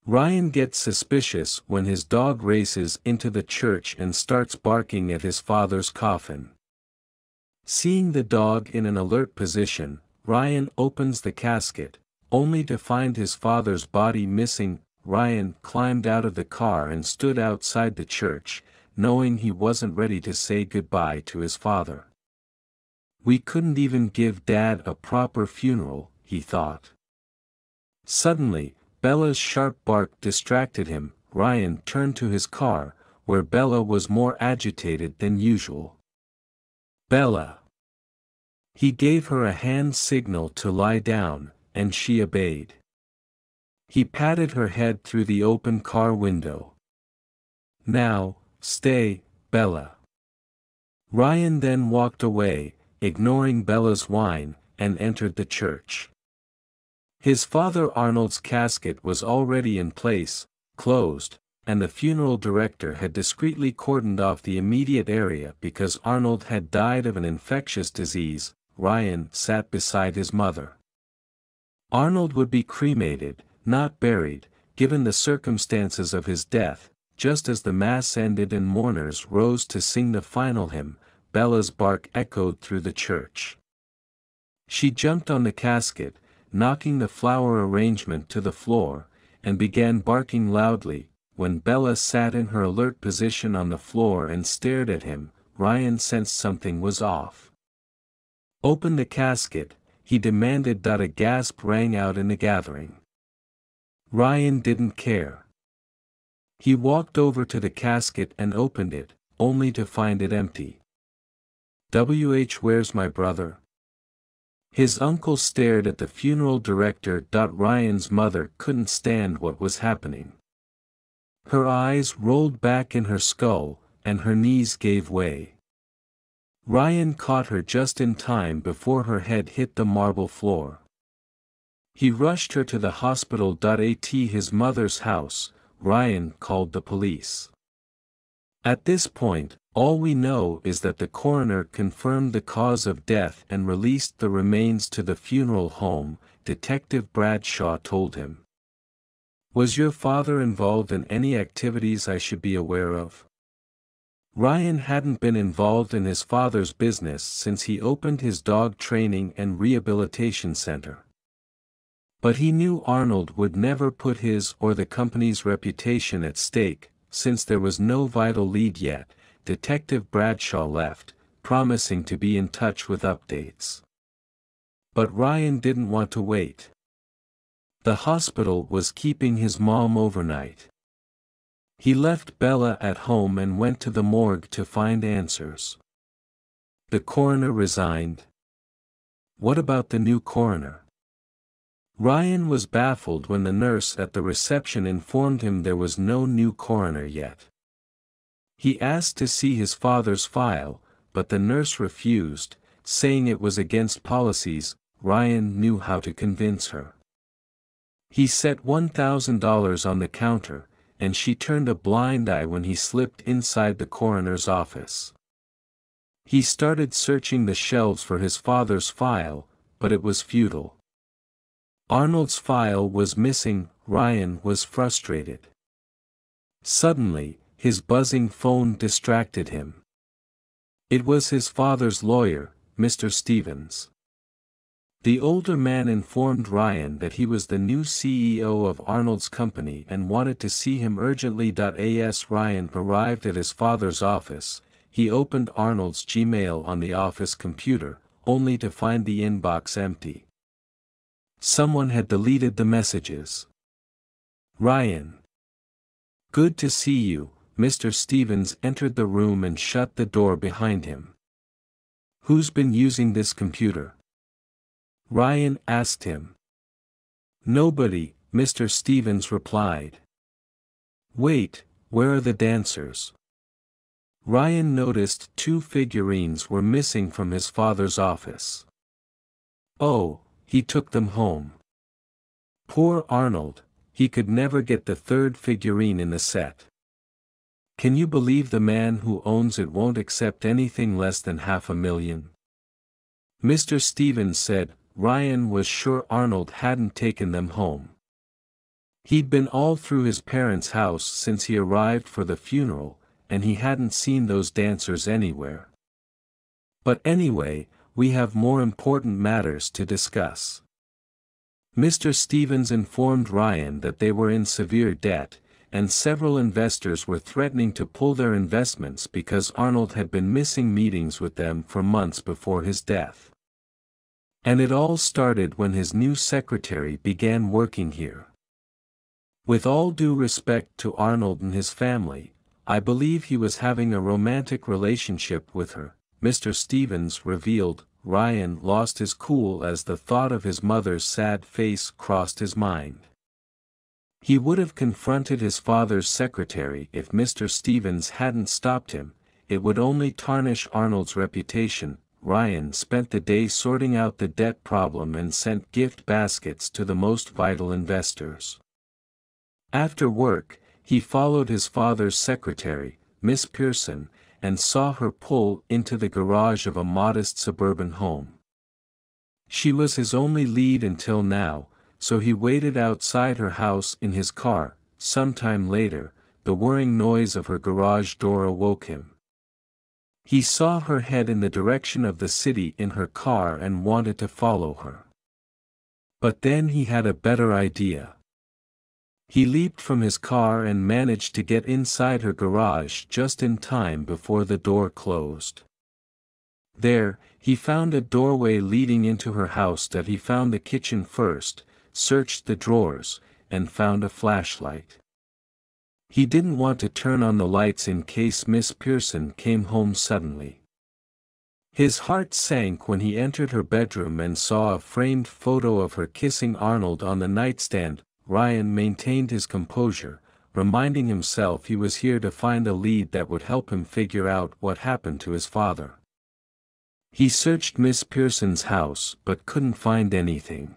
Ryan gets suspicious when his dog races into the church and starts barking at his father's coffin. Seeing the dog in an alert position, Ryan opens the casket, only to find his father's body missing. Ryan climbed out of the car and stood outside the church, knowing he wasn't ready to say goodbye to his father. We couldn't even give Dad a proper funeral, he thought. Suddenly, Bella's sharp bark distracted him. Ryan turned to his car, where Bella was more agitated than usual. "Bella!" He gave her a hand signal to lie down, and she obeyed. He patted her head through the open car window. "Now, stay, Bella." Ryan then walked away, ignoring Bella's whine, and entered the church. His father Arnold's casket was already in place, closed, and the funeral director had discreetly cordoned off the immediate area because Arnold had died of an infectious disease. Ryan sat beside his mother. Arnold would be cremated, not buried, given the circumstances of his death. Just as the mass ended and mourners rose to sing the final hymn, Bella's bark echoed through the church. She jumped on the casket, knocking the flower arrangement to the floor, and began barking loudly. When Bella sat in her alert position on the floor and stared at him, Ryan sensed something was off. "Open the casket," he demanded. A gasp rang out in the gathering. Ryan didn't care. He walked over to the casket and opened it, only to find it empty. "Where's my brother?" His uncle stared at the funeral director. Ryan's mother couldn't stand what was happening. Her eyes rolled back in her skull, and her knees gave way. Ryan caught her just in time before her head hit the marble floor. He rushed her to the hospital. At his mother's house, Ryan called the police. At this point, all we know is that the coroner confirmed the cause of death and released the remains to the funeral home, Detective Bradshaw told him. "Was your father involved in any activities I should be aware of?" Ryan hadn't been involved in his father's business since he opened his dog training and rehabilitation center. But he knew Arnold would never put his or the company's reputation at stake. Since there was no vital lead yet, Detective Bradshaw left, promising to be in touch with updates. But Ryan didn't want to wait. The hospital was keeping his mom overnight. He left Bella at home and went to the morgue to find answers. The coroner resigned. What about the new coroner? Ryan was baffled when the nurse at the reception informed him there was no new coroner yet. He asked to see his father's file, but the nurse refused, saying it was against policies. Ryan knew how to convince her. He set $1,000 on the counter, and she turned a blind eye when he slipped inside the coroner's office. He started searching the shelves for his father's file, but it was futile. Arnold's file was missing. Ryan was frustrated. Suddenly, his buzzing phone distracted him. It was his father's lawyer, Mr. Stevens. The older man informed Ryan that he was the new CEO of Arnold's company and wanted to see him urgently. As Ryan arrived at his father's office, he opened Arnold's Gmail on the office computer, only to find the inbox empty. Someone had deleted the messages. "Ryan. Good to see you." Mr. Stevens entered the room and shut the door behind him. "Who's been using this computer?" Ryan asked him. "Nobody," Mr. Stevens replied. "Wait, where are the dancers?" Ryan noticed 2 figurines were missing from his father's office. "Oh, he took them home." Poor Arnold, he could never get the 3rd figurine in the set. "Can you believe the man who owns it won't accept anything less than $500,000? Mr. Stevens said. Ryan was sure Arnold hadn't taken them home. He'd been all through his parents' house since he arrived for the funeral, and he hadn't seen those dancers anywhere. But anyway, we have more important matters to discuss. Mr. Stevens informed Ryan that they were in severe debt, and several investors were threatening to pull their investments because Arnold had been missing meetings with them for months before his death. And it all started when his new secretary began working here. With all due respect to Arnold and his family, I believe he was having a romantic relationship with her, Mr. Stevens revealed. Ryan lost his cool as the thought of his mother's sad face crossed his mind. He would have confronted his father's secretary if Mr. Stevens hadn't stopped him. It would only tarnish Arnold's reputation. Ryan spent the day sorting out the debt problem and sent gift baskets to the most vital investors. After work, he followed his father's secretary, Miss Pearson, and saw her pull into the garage of a modest suburban home. She was his only lead until now, so he waited outside her house in his car. Sometime later, the whirring noise of her garage door awoke him. He saw her head in the direction of the city in her car and wanted to follow her. But then he had a better idea. He leaped from his car and managed to get inside her garage just in time before the door closed. There, he found a doorway leading into her house. That he found the kitchen first, searched the drawers, and found a flashlight. He didn't want to turn on the lights in case Miss Pearson came home suddenly. His heart sank when he entered her bedroom and saw a framed photo of her kissing Arnold on the nightstand. Ryan maintained his composure, reminding himself he was here to find a lead that would help him figure out what happened to his father. He searched Miss Pearson's house but couldn't find anything.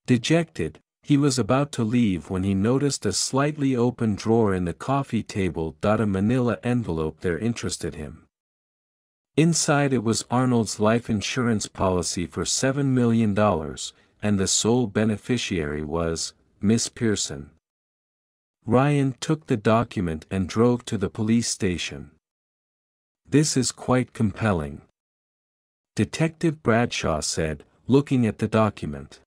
Dejected, he was about to leave when he noticed a slightly open drawer in the coffee table. A manila envelope there interested him. Inside it was Arnold's life insurance policy for $7 million, and the sole beneficiary was Miss Pearson. Ryan took the document and drove to the police station. "This is quite compelling," Detective Bradshaw said, looking at the document.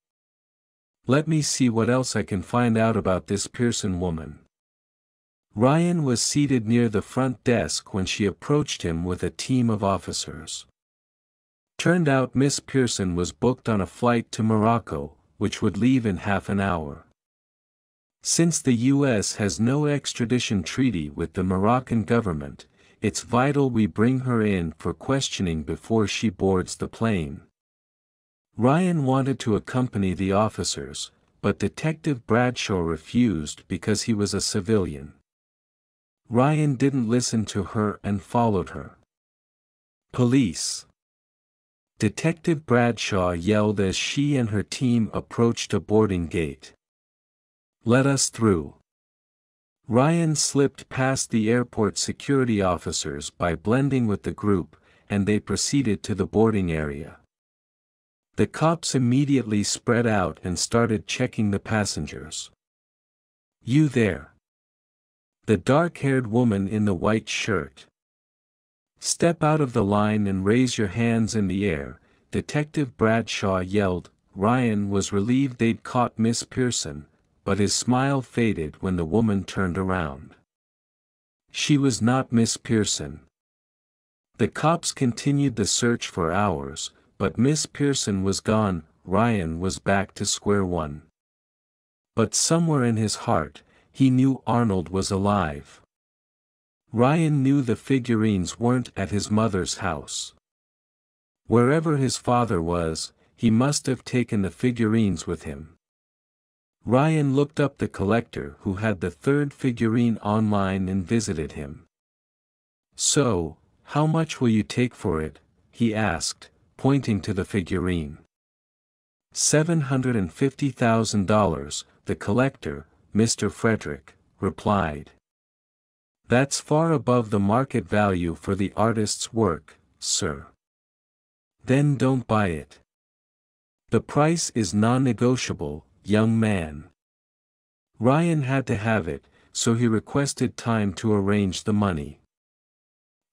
"Let me see what else I can find out about this Pearson woman." Ryan was seated near the front desk when she approached him with a team of officers. Turned out Miss Pearson was booked on a flight to Morocco, which would leave in half an hour. Since the U.S. has no extradition treaty with the Moroccan government, it's vital we bring her in for questioning before she boards the plane. Ryan wanted to accompany the officers, but Detective Bradshaw refused because he was a civilian. Ryan didn't listen to her and followed her. "Police!" Detective Bradshaw yelled as she and her team approached a boarding gate. "Let us through." Ryan slipped past the airport security officers by blending with the group, and they proceeded to the boarding area. The cops immediately spread out and started checking the passengers. "You there?" The dark-haired woman in the white shirt. "Step out of the line and raise your hands in the air," Detective Bradshaw yelled. Ryan was relieved they'd caught Miss Pearson, but his smile faded when the woman turned around. She was not Miss Pearson. The cops continued the search for hours, but Miss Pearson was gone. Ryan was back to square one. But somewhere in his heart, he knew Arnold was alive. Ryan knew the figurines weren't at his mother's house. Wherever his father was, he must have taken the figurines with him. Ryan looked up the collector who had the third figurine online and visited him. "So, how much will you take for it?" he asked, pointing to the figurine. $750,000, the collector, Mr. Frederick, replied. "That's far above the market value for the artist's work, sir." "Then don't buy it. The price is non-negotiable, young man." Ryan had to have it, so he requested time to arrange the money.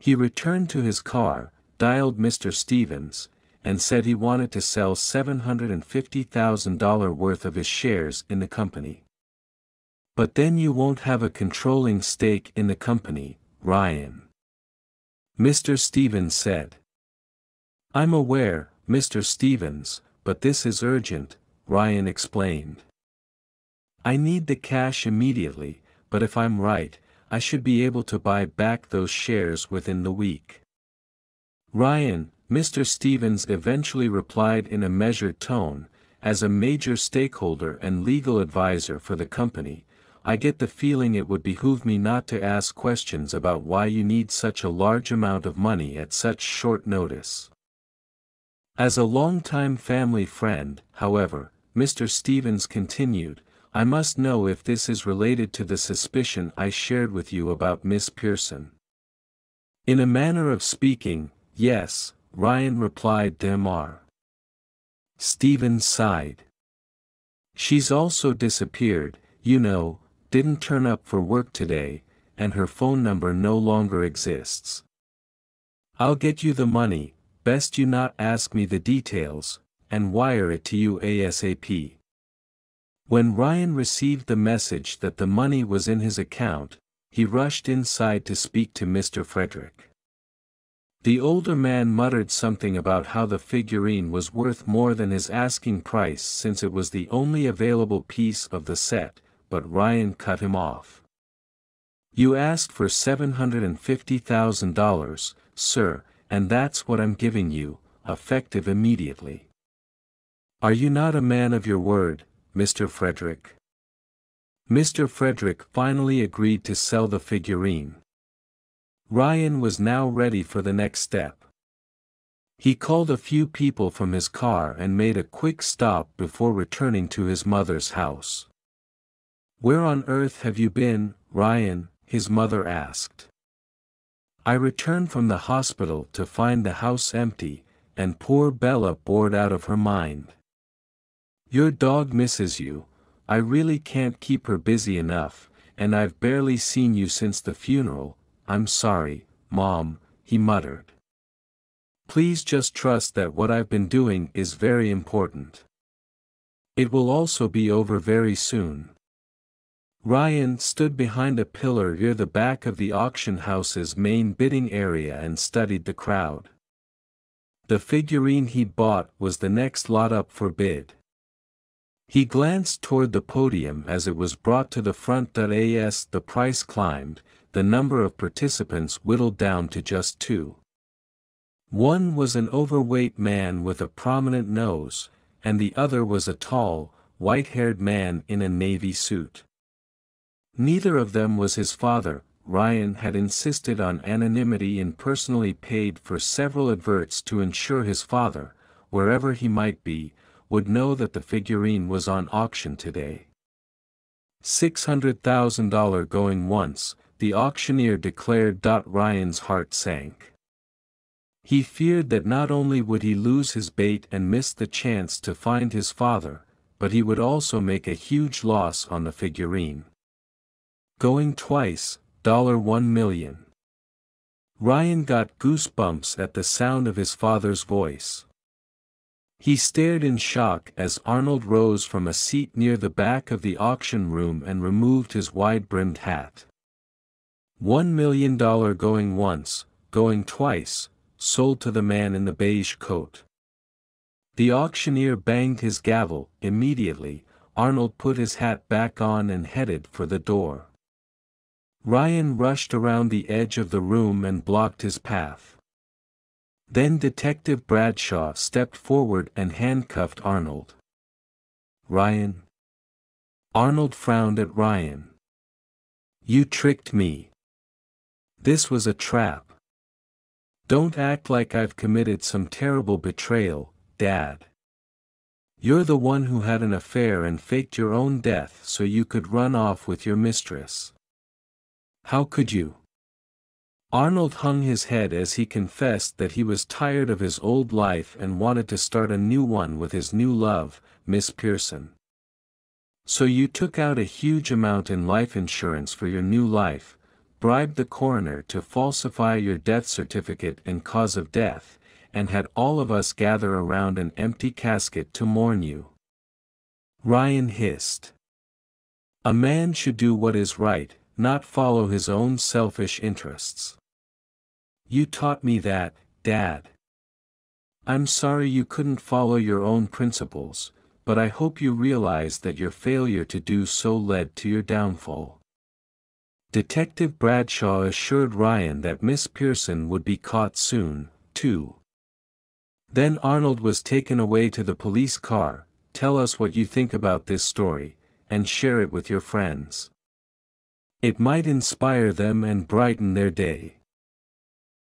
He returned to his car, dialed Mr. Stevens, and said he wanted to sell $750,000 worth of his shares in the company. But then you won't have a controlling stake in the company, Ryan. Mr. Stevens said. I'm aware, Mr. Stevens, but this is urgent, Ryan explained. I need the cash immediately, but if I'm right, I should be able to buy back those shares within the week. Ryan, Mr. Stevens eventually replied in a measured tone, as a major stakeholder and legal advisor for the company, I get the feeling it would behoove me not to ask questions about why you need such a large amount of money at such short notice. As a longtime family friend, however, Mr. Stevens continued, I must know if this is related to the suspicion I shared with you about Miss Pearson. In a manner of speaking, yes, Ryan replied Demar. Stevens sighed. She's also disappeared, you know, didn't turn up for work today, and her phone number no longer exists. I'll get you the money, best you not ask me the details, and wire it to you ASAP. When Ryan received the message that the money was in his account, he rushed inside to speak to Mr. Frederick. The older man muttered something about how the figurine was worth more than his asking price since it was the only available piece of the set, but Ryan cut him off. You asked for $750,000, sir, and that's what I'm giving you, effective immediately. Are you not a man of your word, Mr. Frederick? Mr. Frederick finally agreed to sell the figurine. Ryan was now ready for the next step. He called a few people from his car and made a quick stop before returning to his mother's house. Where on earth have you been, Ryan? His mother asked. I returned from the hospital to find the house empty, and poor Bella bored out of her mind. Your dog misses you, I really can't keep her busy enough, and I've barely seen you since the funeral, I'm sorry, Mom, he muttered. Please just trust that what I've been doing is very important. It will also be over very soon. Ryan stood behind a pillar near the back of the auction house's main bidding area and studied the crowd. The figurine he'd bought was the next lot up for bid. He glanced toward the podium as it was brought to the front. As the price climbed, the number of participants whittled down to just 2. One was an overweight man with a prominent nose, and the other was a tall, white-haired man in a navy suit. Neither of them was his father. Ryan had insisted on anonymity and personally paid for several adverts to ensure his father, wherever he might be, would know that the figurine was on auction today. $600,000 going once, the auctioneer declared. Ryan's heart sank. He feared that not only would he lose his bait and miss the chance to find his father, but he would also make a huge loss on the figurine. Going twice, $1 million. Ryan got goosebumps at the sound of his father's voice. He stared in shock as Arnold rose from a seat near the back of the auction room and removed his wide-brimmed hat. $1 million going once, going twice, sold to the man in the beige coat. The auctioneer banged his gavel. Immediately, Arnold put his hat back on and headed for the door. Ryan rushed around the edge of the room and blocked his path. Then Detective Bradshaw stepped forward and handcuffed Arnold. Ryan? Arnold frowned at Ryan. You tricked me. This was a trap. Don't act like I've committed some terrible betrayal, Dad. You're the one who had an affair and faked your own death so you could run off with your mistress. How could you? Arnold hung his head as he confessed that he was tired of his old life and wanted to start a new one with his new love, Miss Pearson. So you took out a huge amount in life insurance for your new life, bribed the coroner to falsify your death certificate and cause of death, and had all of us gather around an empty casket to mourn you. Ryan hissed. A man should do what is right, not follow his own selfish interests. You taught me that, Dad. I'm sorry you couldn't follow your own principles, but I hope you realize that your failure to do so led to your downfall. Detective Bradshaw assured Ryan that Miss Pearson would be caught soon, too. Then Arnold was taken away to the police car. Tell us what you think about this story, and share it with your friends. It might inspire them and brighten their day.